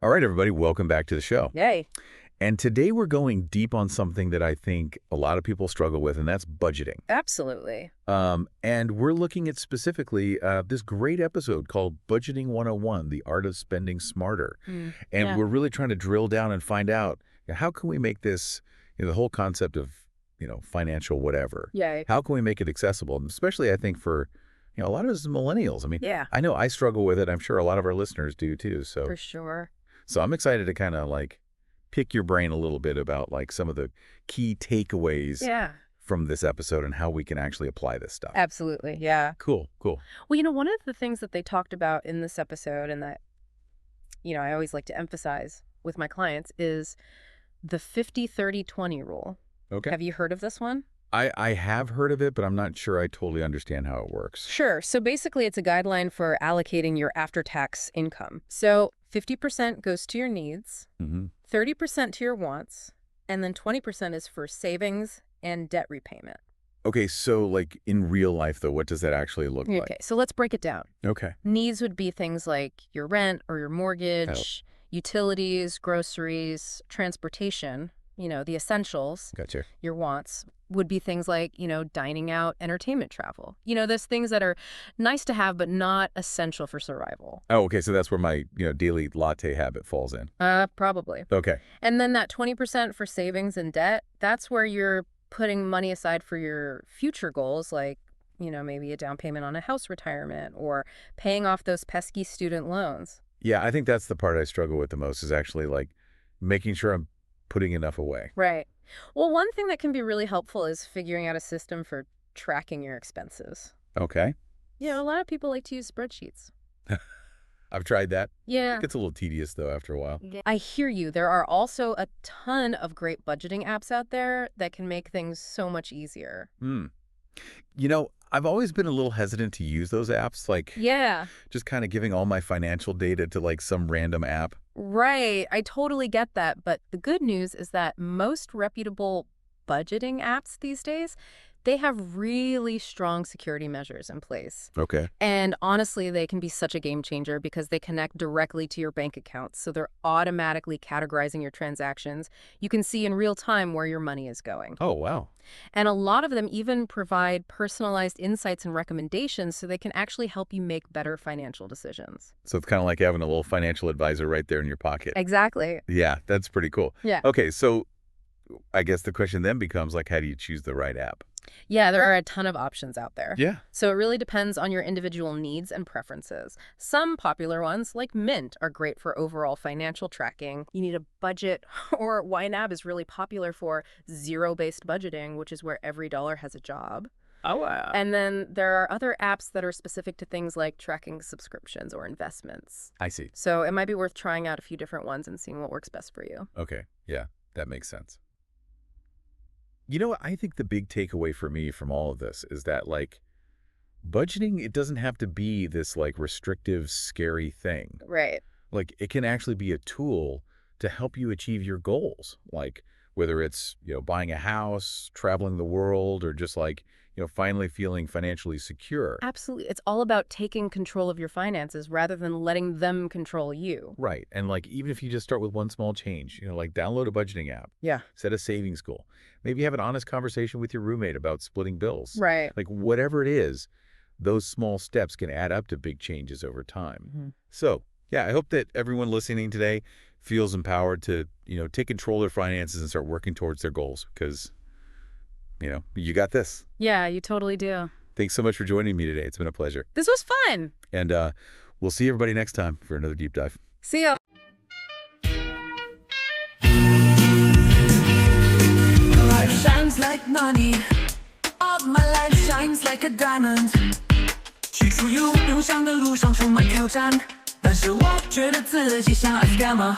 All right, everybody, welcome back to the show. Yay. And today we're going deep on something that I think a lot of people struggle with, and that's budgeting. Absolutely. And we're looking at specifically this great episode called Budgeting 101, The Art of Spending Smarter. And we're really trying to drill down and find out, how can we make this, the whole concept of, financial whatever. Yay. How can we make it accessible? And especially, I think, for, a lot of us millennials. I mean, Yeah. I know I struggle with it. I'm sure a lot of our listeners do, too. For sure. So I'm excited to kind of pick your brain a little bit about some of the key takeaways from this episode and how we can actually apply this stuff. Absolutely. Yeah. Cool. Well, one of the things that they talked about in this episode and that, I always like to emphasize with my clients is the 50-30-20 rule. Okay. Have you heard of this one? I have heard of it, but I'm not sure I totally understand how it works. Sure. So basically, it's a guideline for allocating your after-tax income. So 50% goes to your needs, 30% to your wants, and then 20% is for savings and debt repayment. Okay, so in real life, though, what does that actually look like? Okay, so let's break it down. Okay. Needs would be things like your rent or your mortgage, utilities, groceries, transportation, the essentials. Gotcha. Your wants would be things like, dining out, entertainment, travel. There's things that are nice to have, but not essential for survival. Oh, okay. So that's where my, daily latte habit falls in. Probably. Okay. And then that 20% for savings and debt, that's where you're putting money aside for your future goals, like, maybe a down payment on a house retirement or paying off those pesky student loans. Yeah, I think that's the part I struggle with the most is actually making sure I'm putting enough away. Right. Well, one thing that can be really helpful is figuring out a system for tracking your expenses. Okay. A lot of people like to use spreadsheets. I've tried that. Yeah. It gets a little tedious, though, after a while. I hear you. There are also a ton of great budgeting apps out there that can make things so much easier. I've always been a little hesitant to use those apps, just kind of giving all my financial data to some random app. Right. I totally get that. But the good news is that most reputable budgeting apps these days, they have really strong security measures in place. Okay. And honestly, they can be such a game changer because they connect directly to your bank accounts. So they're automatically categorizing your transactions. You can see in real time where your money is going. Oh, wow. And a lot of them even provide personalized insights and recommendations so they can actually help you make better financial decisions. So it's kind of like having a little financial advisor right there in your pocket. Exactly. Yeah, that's pretty cool. Yeah. Okay, so I guess the question then becomes how do you choose the right app? Yeah, there are a ton of options out there. Yeah. So it really depends on your individual needs and preferences. Some popular ones, like Mint, are great for overall financial tracking. You need a budget, or YNAB is really popular for zero-based budgeting, which is where every dollar has a job. Oh, wow. And then there are other apps that are specific to things like tracking subscriptions or investments. I see. So it might be worth trying out a few different ones and seeing what works best for you. Okay, yeah, that makes sense. I think the big takeaway for me from all of this is that, budgeting, it doesn't have to be this, restrictive, scary thing. Right. It can actually be a tool to help you achieve your goals. Whether it's, buying a house, traveling the world, or just, finally feeling financially secure. Absolutely. It's all about taking control of your finances rather than letting them control you. Right. And, even if you just start with one small change, download a budgeting app. Yeah. Set a savings goal. Maybe have an honest conversation with your roommate about splitting bills. Right. Whatever it is, those small steps can add up to big changes over time. So, yeah, I hope that everyone listening today feels empowered to, take control of their finances and start working towards their goals because, you got this. Yeah, you totally do. Thanks so much for joining me today. It's been a pleasure. This was fun. And we'll see everybody next time for another deep dive. See ya. Life shines like money. All my life shines like a diamond. 去处有梦想的路上充满挑战，但是我觉得自己像 a scammer。